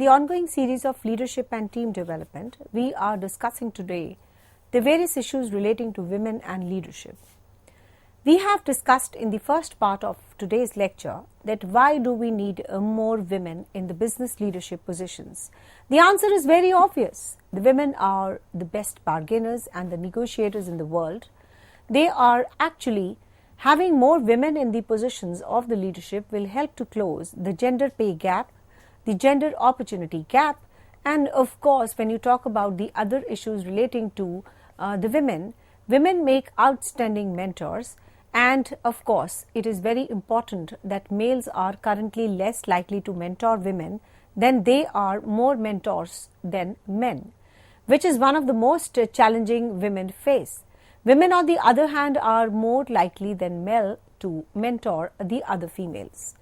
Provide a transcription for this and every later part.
the ongoing series of leadership and team development, we are discussing today the various issues relating to women and leadership. We have discussed in the first part of today's lecture that why do we need more women in the business leadership positions? The answer is very obvious. The women are the best bargainers and the negotiators in the world. They are actually having more women in the positions of the leadership will help to close the gender pay gap, the gender opportunity gap, and of course when you talk about the other issues relating to the women make outstanding mentors. And of course, it is very important that males are currently less likely to mentor women than they are more mentors than men, which is one of the most challenging women face. Women, on the other hand, are more likely than male to mentor the other females.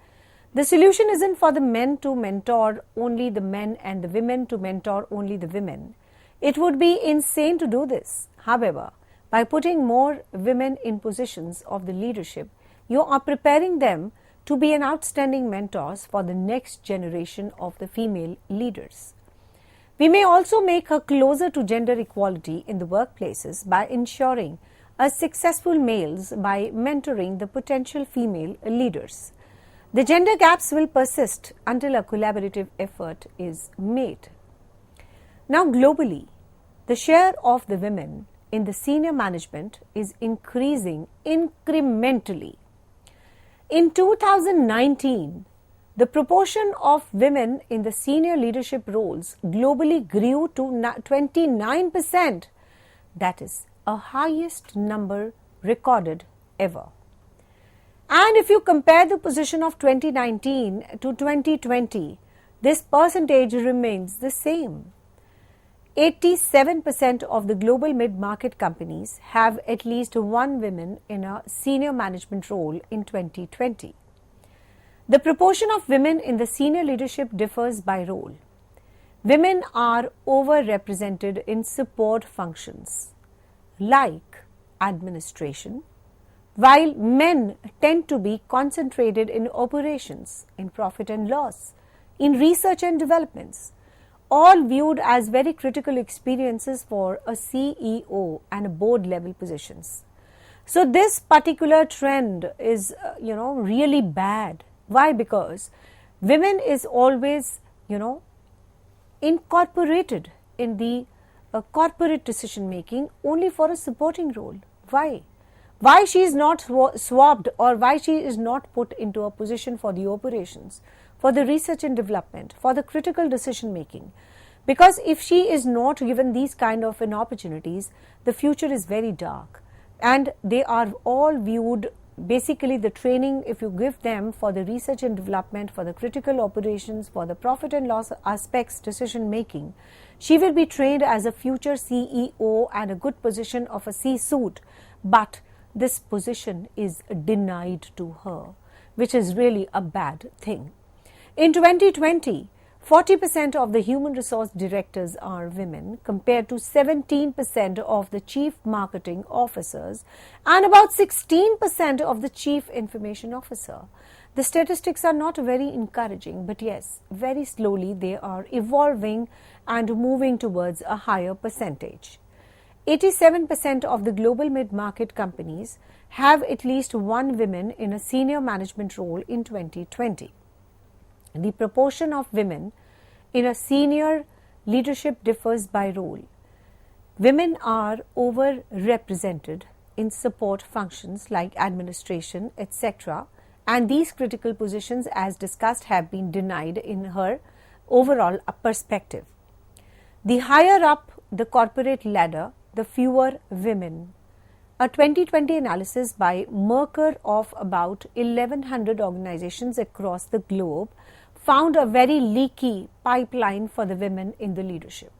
The solution isn't for the men to mentor only the men and the women to mentor only the women. It would be insane to do this. However, by putting more women in positions of the leadership, you are preparing them to be an outstanding mentors for the next generation of the female leaders. We may also make her closer to gender equality in the workplaces by ensuring a successful males by mentoring the potential female leaders. The gender gaps will persist until a collaborative effort is made. Now globally, the share of the women in the senior management is increasing incrementally. In 2019, the proportion of women in the senior leadership roles globally grew to 29%. That is a highest number recorded ever. And if you compare the position of 2019 to 2020, this percentage remains the same. 87% of the global mid-market companies have at least one woman in a senior management role in 2020. The proportion of women in the senior leadership differs by role. Women are overrepresented in support functions like administration, while men tend to be concentrated in operations, in profit and loss, in research and developments, all viewed as very critical experiences for a CEO and board level positions. So this particular trend is, really bad. Why? Because women is always, incorporated in the corporate decision making only for a supporting role. Why? Why she is not swapped or why she is not put into a position for the operations, for the research and development, for the critical decision making? Because if she is not given these kind of opportunities, the future is very dark. And they are all viewed, basically the training, if you give them for the research and development, for the critical operations, for the profit and loss aspects decision making, she will be trained as a future CEO and a good position of a C-suite. But this position is denied to her, which is really a bad thing. In 2020, 40% of the human resource directors are women compared to 17% of the chief marketing officers and about 16% of the chief information officer. The statistics are not very encouraging, but yes, very slowly they are evolving and moving towards a higher percentage. 87% of the global mid-market companies have at least one woman in a senior management role in 2020. The proportion of women in a senior leadership differs by role. Women are overrepresented in support functions like administration, etc. And these critical positions, as discussed, have been denied in her overall perspective. The higher up the corporate ladder, the fewer women. A 2020 analysis by Mercer of about 1,100 organizations across the globe found a very leaky pipeline for the women in the leadership.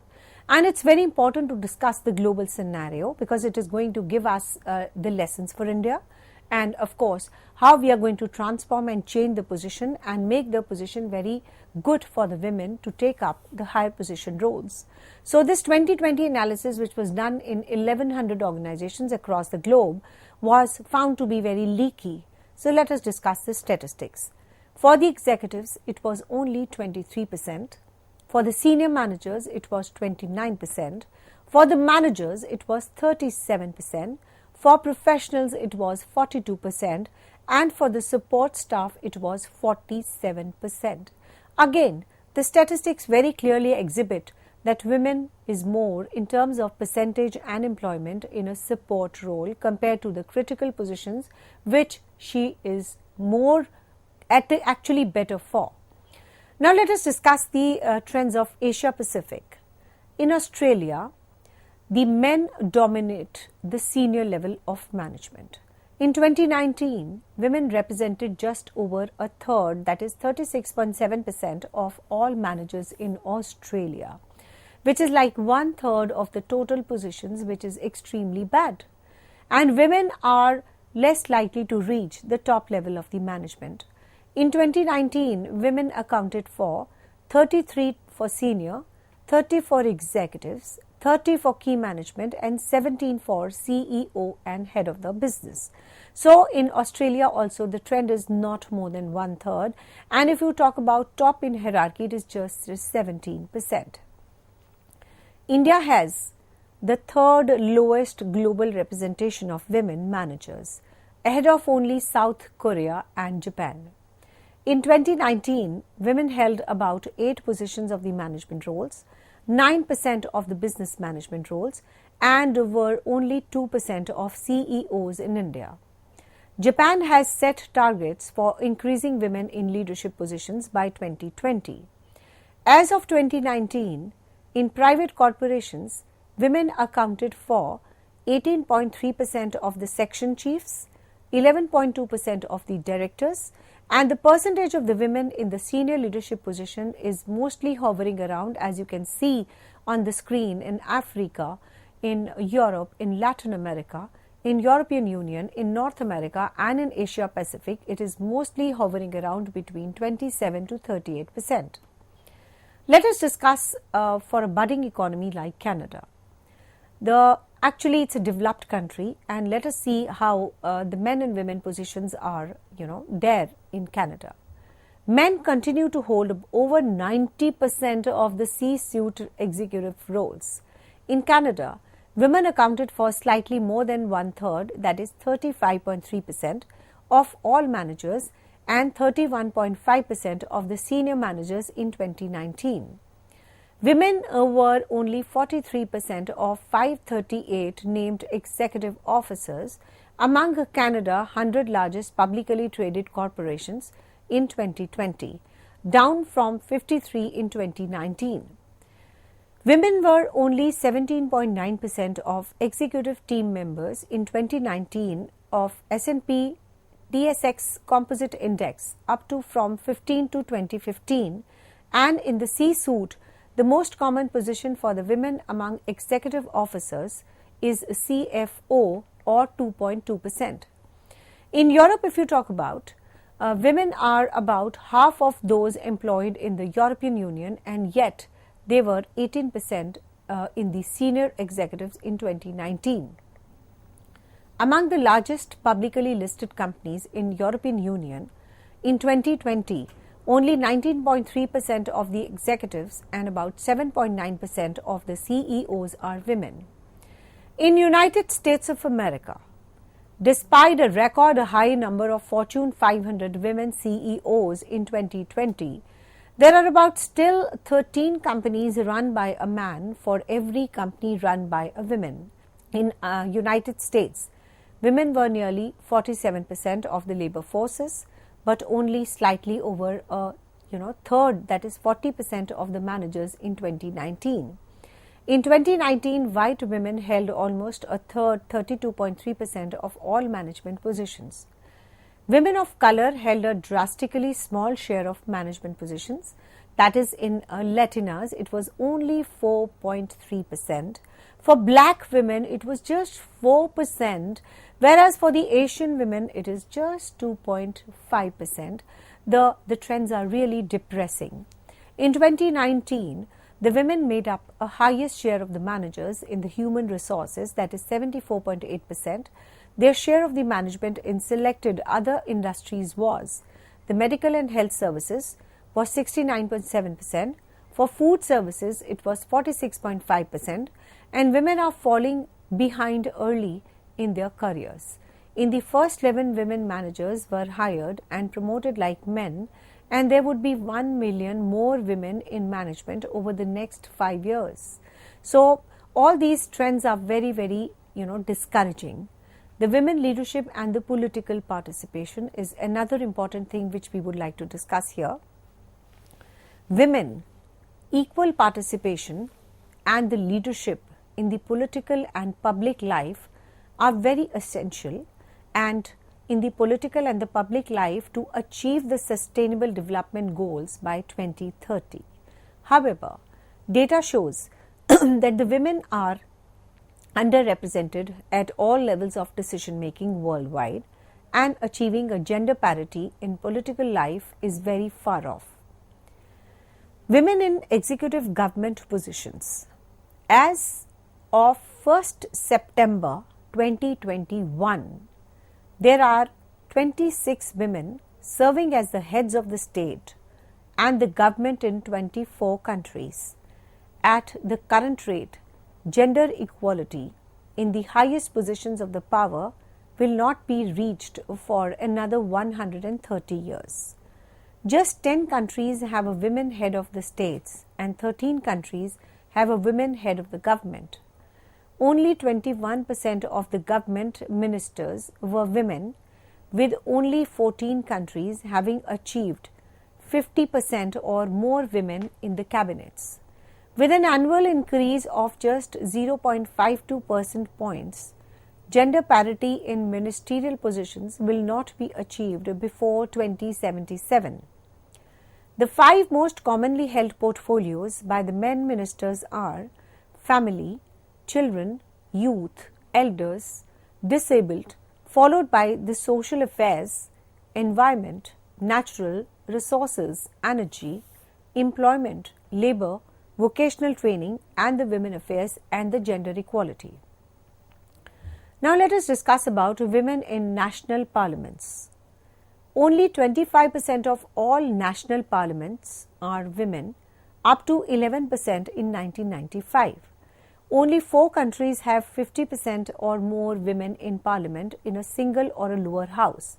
And it's very important to discuss the global scenario because it is going to give us the lessons for India and of course how we are going to transform and change the position and make the position very good for the women to take up the higher position roles. So this 2020 analysis, which was done in 1,100 organizations across the globe, was found to be very leaky. So let us discuss the statistics. For the executives, it was only 23%. For the senior managers, it was 29%. For the managers, it was 37%. For professionals, it was 42%. And for the support staff, it was 47%. Again, the statistics very clearly exhibit that women is more in terms of percentage and employment in a support role compared to the critical positions which she is more actually better for. Now let us discuss the trends of Asia Pacific. In Australia, the men dominate the senior level of management. In 2019, women represented just over a third, that is 36.7% of all managers in Australia, which is like 1/3 of the total positions, which is extremely bad. And women are less likely to reach the top level of the management. In 2019, women accounted for 33 for senior, 30 for executives, 30 for key management, and 17 for CEO and head of the business. So in Australia also the trend is not more than 1/3, and if you talk about top in hierarchy, it is just 17%. India has the third lowest global representation of women managers, ahead of only South Korea and Japan. In 2019, women held about 8 positions of the management roles, 9% of the business management roles, and were only 2% of CEOs in India. Japan has set targets for increasing women in leadership positions by 2020. As of 2019, in private corporations, women accounted for 18.3% of the section chiefs, 11.2% of the directors, and the percentage of the women in the senior leadership position is mostly hovering around, as you can see on the screen, in Africa, in Europe, in Latin America, in European Union, in North America, and in Asia Pacific. It is mostly hovering around between 27 to 38%. Let us discuss for a budding economy like Canada. Actually, it's a developed country, and let us see how the men and women positions are, there in Canada. Men continue to hold over 90% of the C-suite executive roles. In Canada, women accounted for slightly more than 1/3, that is 35.3% of all managers and 31.5% of the senior managers in 2019. Women were only 43% of 538 named executive officers among Canada's 100 largest publicly traded corporations in 2020, down from 53 in 2019. Women were only 17.9% of executive team members in 2019 of S&P TSX Composite Index, up to from 15 to 2015, and in the C-suite, the most common position for the women among executive officers is CFO, or 2.2%. In Europe, if you talk about, women are about half of those employed in the European Union, and yet they were 18% in the senior executives in 2019. Among the largest publicly listed companies in European Union, in 2020, only 19.3% of the executives and about 7.9% of the CEOs are women. In United States of America, despite a record high number of Fortune 500 women CEOs in 2020, there are about still 13 companies run by a man for every company run by a woman. In United States, women were nearly 47% of the labor forces, but only slightly over a third, that is 40% of the managers in 2019. In 2019, white women held almost a third, 32.3% of all management positions. Women of color held a drastically small share of management positions. That is, in Latinas, it was only 4.3%. For black women, it was just 4%, whereas for the Asian women, it is just 2.5%. The trends are really depressing. In 2019, the women made up a highest share of the managers in the human resources, that is 74.8%. Their share of the management in selected other industries was the medical and health services was 69.7%, For food services, it was 46.5%, and women are falling behind early in their careers. In the first 11, women managers were hired and promoted like men, and there would be 1 million more women in management over the next 5 years. So, all these trends are very, very, discouraging. The women leadership and the political participation is another important thing which we would like to discuss here. Women, equal participation and the leadership in the political and public life are very essential, and in the political and the public life to achieve the sustainable development goals by 2030. However, data shows that the women are underrepresented at all levels of decision making worldwide, and achieving a gender parity in political life is very far off. Women in executive government positions. As of 1st September 2021, there are 26 women serving as the heads of the state and the government in 24 countries. At the current rate, gender equality in the highest positions of the power will not be reached for another 130 years. Just 10 countries have a women head of the states and 13 countries have a women head of the government. Only 21% of the government ministers were women, with only 14 countries having achieved 50% or more women in the cabinets. With an annual increase of just 0.52 percentage points, gender parity in ministerial positions will not be achieved before 2077. The 5 most commonly held portfolios by the men ministers are family, children, youth, elders, disabled, followed by the social affairs, environment, natural resources, energy, employment, labor, vocational training, and the women affairs and the gender equality. Now let us discuss about women in national parliaments. Only 25% of all national parliaments are women, up to 11% in 1995. Only 4 countries have 50% or more women in parliament in a single or a lower house.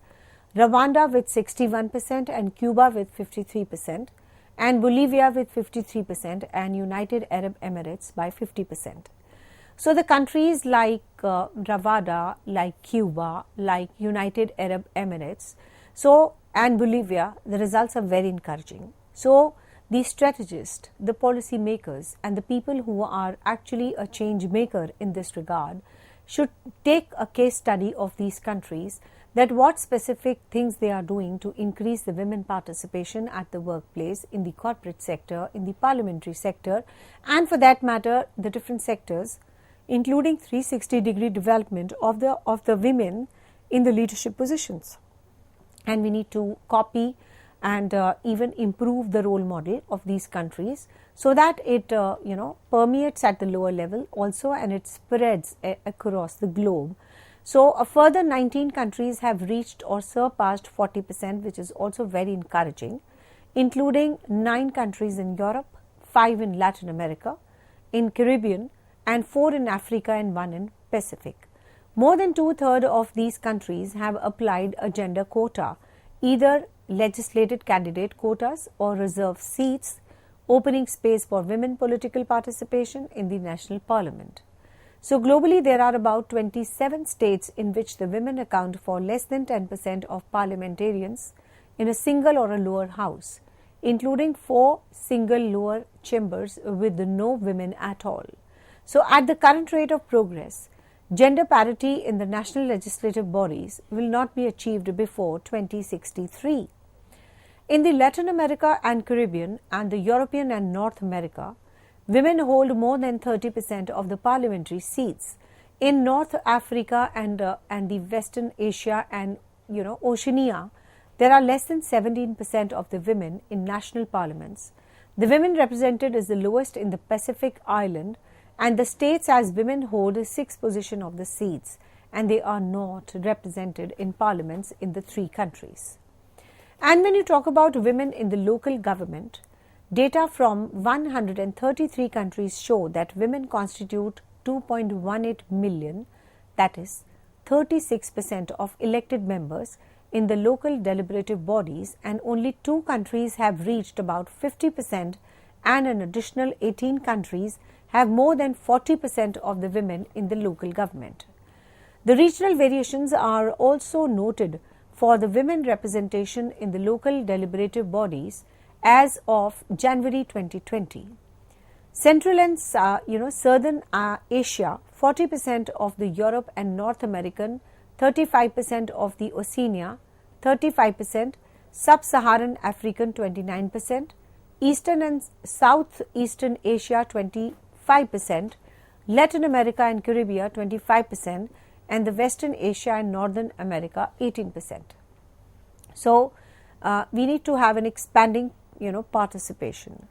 Rwanda with 61% and Cuba with 53%, and Bolivia with 53% and United Arab Emirates by 50%. So the countries like Rwanda, like Cuba, like United Arab Emirates, and Bolivia, the results are very encouraging. So the strategists, the policy makers, and the people who are actually a change maker in this regard should take a case study of these countries, that what specific things they are doing to increase the women participation at the workplace, in the corporate sector, in the parliamentary sector, and for that matter the different sectors, including 360-degree development of the women in the leadership positions. And we need to copy and even improve the role model of these countries, so that it permeates at the lower level also, and it spreads across the globe. So a further 19 countries have reached or surpassed 40%, which is also very encouraging, including 9 countries in Europe, 5 in Latin America, in Caribbean, and 4 in Africa and 1 in Pacific. More than 2/3 of these countries have applied a gender quota, either legislated candidate quotas or reserved seats, opening space for women political participation in the national parliament. So globally, there are about 27 states in which the women account for less than 10% of parliamentarians in a single or a lower house, including 4 single lower chambers with no women at all. So at the current rate of progress, gender parity in the national legislative bodies will not be achieved before 2063. In the Latin America and Caribbean and the European and North America, women hold more than 30% of the parliamentary seats. In North Africa and the Western Asia and Oceania, there are less than 17% of the women in national parliaments. The women represented is the lowest in the Pacific Island, and the states as women hold 6th position of the seats, and they are not represented in parliaments in the 3 countries. And when you talk about women in the local government, Data from 133 countries show that women constitute 2.18 million, that is 36% of elected members in the local deliberative bodies, and only 2 countries have reached about 50%, and an additional 18 countries have more than 40% of the women in the local government. The regional variations are also noted for the women representation in the local deliberative bodies as of January 2020. Central and Southern Asia, 40% of the Europe and North American, 35% of the Oceania, 35%, Sub-Saharan African 29%, Eastern and Southeastern Asia 25%, Latin America and Caribbean 25%, and the Western Asia and Northern America 18%. So, we need to have an expanding participation.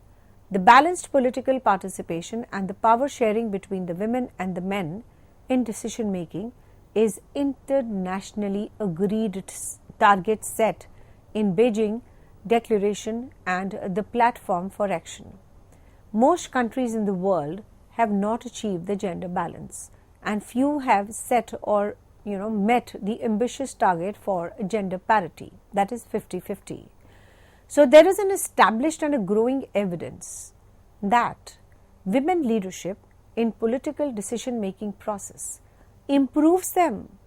The balanced political participation and the power sharing between the women and the men in decision making is internationally agreed target set in Beijing Declaration and the platform for action. Most countries in the world have not achieved the gender balance, and few have set or met the ambitious target for gender parity, that is 50-50. So, there is an established and a growing evidence that women leadership in political decision making process improves them.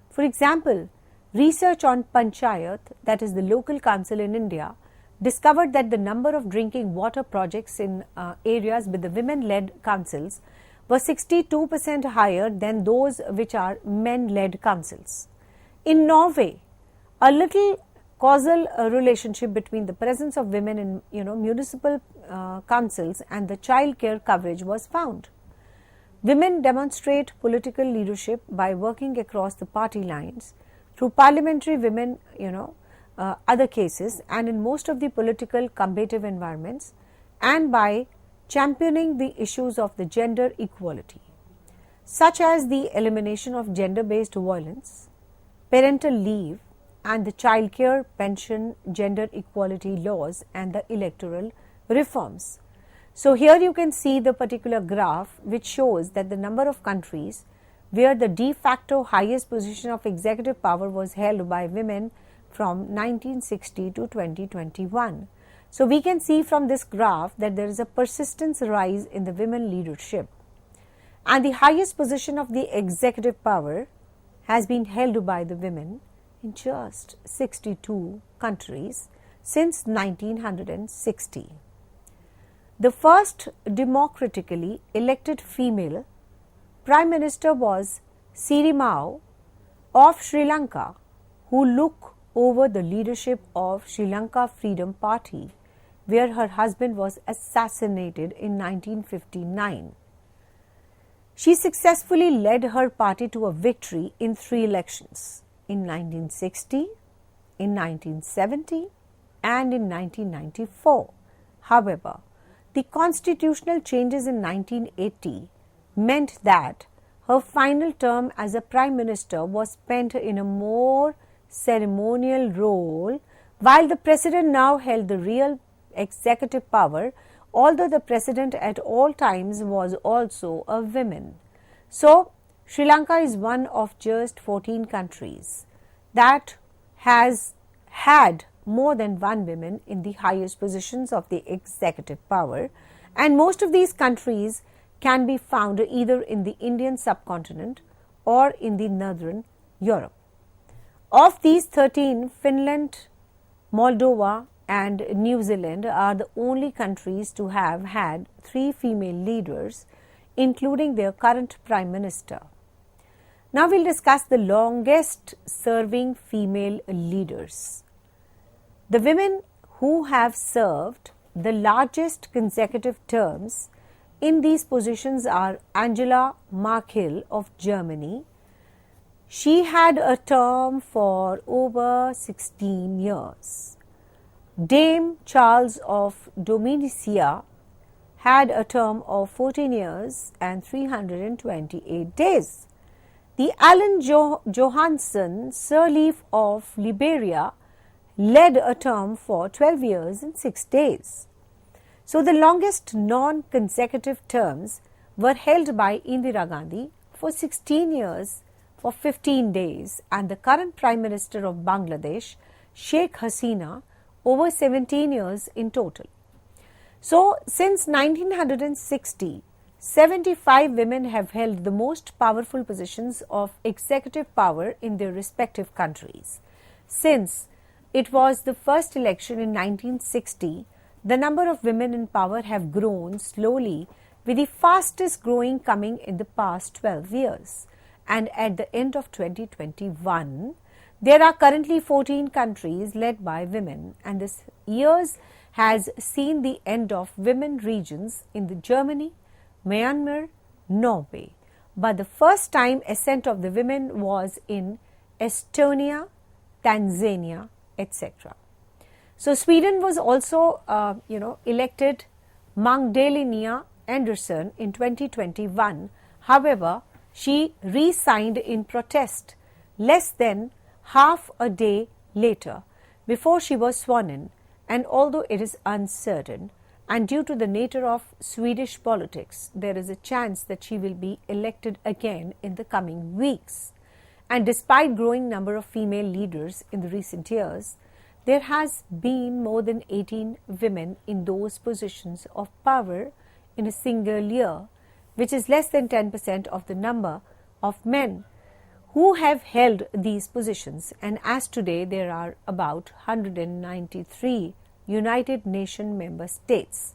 For example, research on Panchayat, that is the local council in India, discovered that the number of drinking water projects in areas with the women-led councils was 62% higher than those which are men-led councils. In Norway, a little causal relationship between the presence of women in municipal councils and the child care coverage was found. Women demonstrate political leadership by working across the party lines through parliamentary women, other cases, and in most of the political combative environments, and by championing the issues of the gender equality, such as the elimination of gender-based violence, parental leave, and the child care, pension, gender equality laws, and the electoral reforms. So, here you can see the particular graph which shows that the number of countries where the de facto highest position of executive power was held by women from 1960 to 2021. So, we can see from this graph that there is a persistent rise in the women leadership, and the highest position of the executive power has been held by the women in just 62 countries since 1960. The first democratically elected female Prime Minister was Sirimao of Sri Lanka, who took over the leadership of Sri Lanka Freedom Party, where her husband was assassinated in 1959. She successfully led her party to a victory in 3 elections, in 1960, in 1970, and in 1994. However, the constitutional changes in 1980 meant that her final term as a Prime Minister was spent in a more ceremonial role, while the President now held the real executive power, although the President at all times was also a woman. So, Sri Lanka is one of just 14 countries that has had more than one woman in the highest positions of the executive power, and most of these countries can be found either in the Indian subcontinent or in the northern Europe. Of these 13, Finland, Moldova and New Zealand are the only countries to have had 3 female leaders, including their current Prime Minister. Now we will discuss the longest serving female leaders. The women who have served the largest consecutive terms in these positions are Angela Merkel of Germany. She had a term for over 16 years. Dame Charles of Dominica had a term of 14 years and 328 days. The Alan Johansson Sirleaf of Liberia led a term for 12 years and 6 days. So the longest non-consecutive terms were held by Indira Gandhi for 16 years for 15 days and the current Prime Minister of Bangladesh, Sheikh Hasina, over 17 years in total. So since 1960, 75 women have held the most powerful positions of executive power in their respective countries. Since it was the first election in 1960, the number of women in power have grown slowly, with the fastest growing coming in the past 12 years. And at the end of 2021, there are currently 14 countries led by women, and this years has seen the end of women regions in the Germany, Myanmar, Norway. But the first time ascent of the women was in Estonia, Tanzania, etc. So Sweden was also, elected Magdalena Andersson in 2021. However, she resigned in protest less than half a day later before she was sworn in, and although it is uncertain and due to the nature of Swedish politics, there is a chance that she will be elected again in the coming weeks. And despite growing number of female leaders in the recent years, there has been more than 18 women in those positions of power in a single year, which is less than 10% of the number of men who have held these positions. And as today, there are about 193 United Nations member states.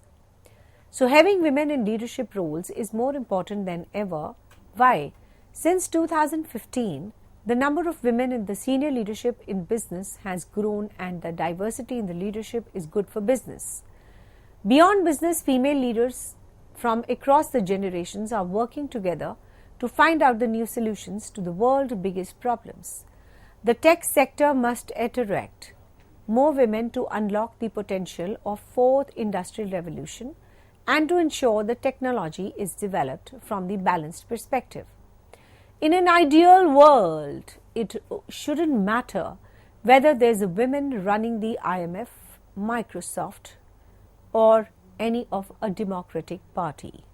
So having women in leadership roles is more important than ever. Why? Since 2015, the number of women in the senior leadership in business has grown, and the diversity in the leadership is good for business. Beyond business, female leaders from across the generations are working together to find out the new solutions to the world's biggest problems. The tech sector must attract more women to unlock the potential of fourth industrial revolution and to ensure the technology is developed from the balanced perspective. In an ideal world, it shouldn't matter whether there's a woman running the IMF, Microsoft, or any of a democratic party.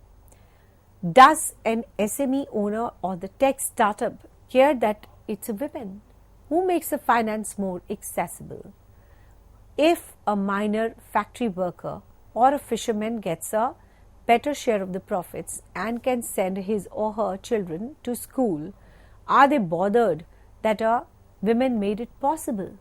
Does an SME owner or the tech startup care that it's a woman? Who makes the finance more accessible? If a minor factory worker or a fisherman gets a better share of the profits and can send his or her children to school, are they bothered that a women made it possible?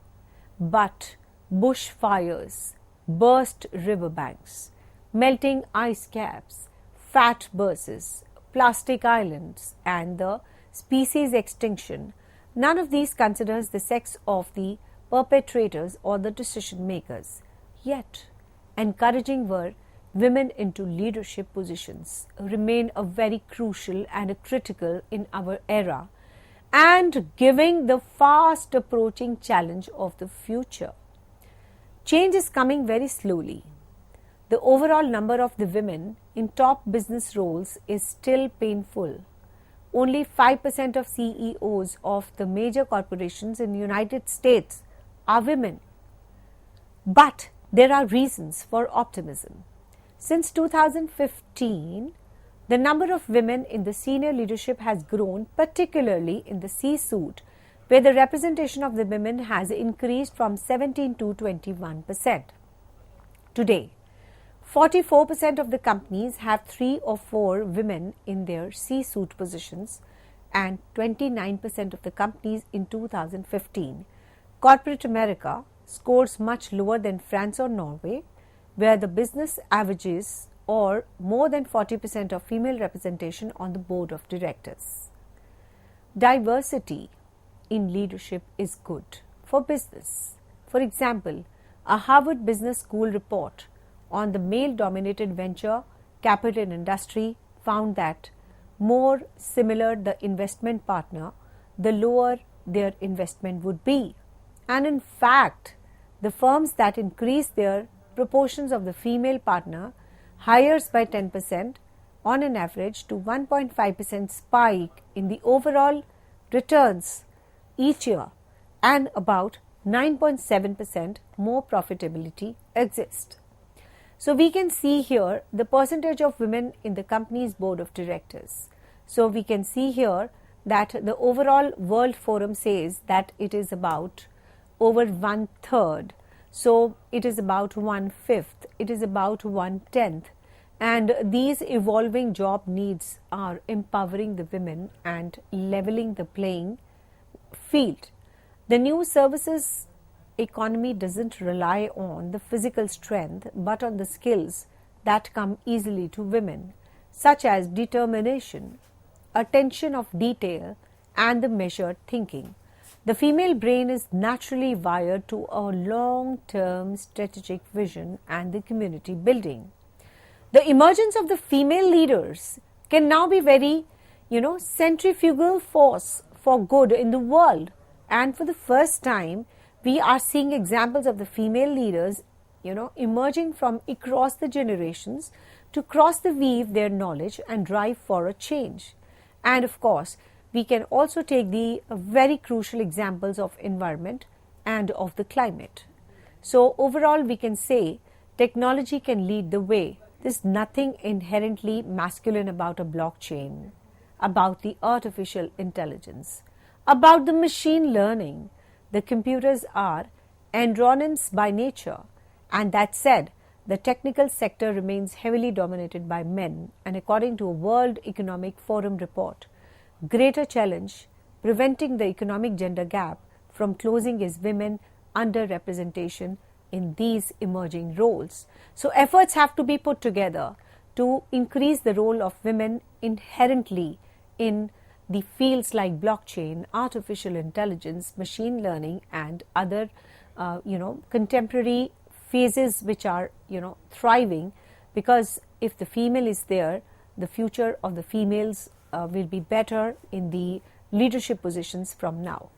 But bushfires, burst riverbanks, melting ice caps, fat buses, plastic islands, and the species extinction, none of these considers the sex of the perpetrators or the decision makers. Yet, encouraging women into leadership positions remain a very crucial and a critical in our era, and giving the fast approaching challenge of the future. Change is coming very slowly. The overall number of the women in top business roles is still painful. Only 5% of CEOs of the major corporations in the United States are women. But there are reasons for optimism. Since 2015, the number of women in the senior leadership has grown, particularly in the C-suite, where the representation of the women has increased from 17 to 21%. Today, 44% of the companies have 3 or 4 women in their C-suite positions, and 29% of the companies in 2015. Corporate America scores much lower than France or Norway, where the business averages or more than 40% of female representation on the board of directors. Diversity in leadership is good for business. For example, a Harvard Business School report on the male-dominated venture capital industry found that more similar the investment partner, the lower their investment would be. And in fact, the firms that increase their proportions of the female partner hires by 10% on an average to 1.5% spike in the overall returns each year, and about 9.7% more profitability exists. So we can see here the percentage of women in the company's board of directors. So we can see here that the overall World Forum says that it is about over 1/3. So it is about 1/5, it is about 1/10. And these evolving job needs are empowering the women and leveling the playing field. The new services economy doesn't rely on the physical strength but on the skills that come easily to women, such as determination, attention of detail, and the measured thinking. The female brain is naturally wired to a long-term strategic vision and the community building. The emergence of the female leaders can now be very, centrifugal force for good in the world. And for the first time, we are seeing examples of the female leaders, emerging from across the generations to cross the weave their knowledge and drive for a change. And of course, we can also take the very crucial examples of environment and of the climate. So overall, we can say technology can lead the way. There's nothing inherently masculine about a blockchain, about the artificial intelligence, about the machine learning. The computers are andronyms by nature, and that said, the technical sector remains heavily dominated by men, and according to a World Economic Forum report, greater challenge preventing the economic gender gap from closing is women underrepresentation in these emerging roles. So efforts have to be put together to increase the role of women inherently in the fields like blockchain, artificial intelligence, machine learning, and other contemporary phases which are thriving, because if the female is there, the future of the females will be better in the leadership positions from now.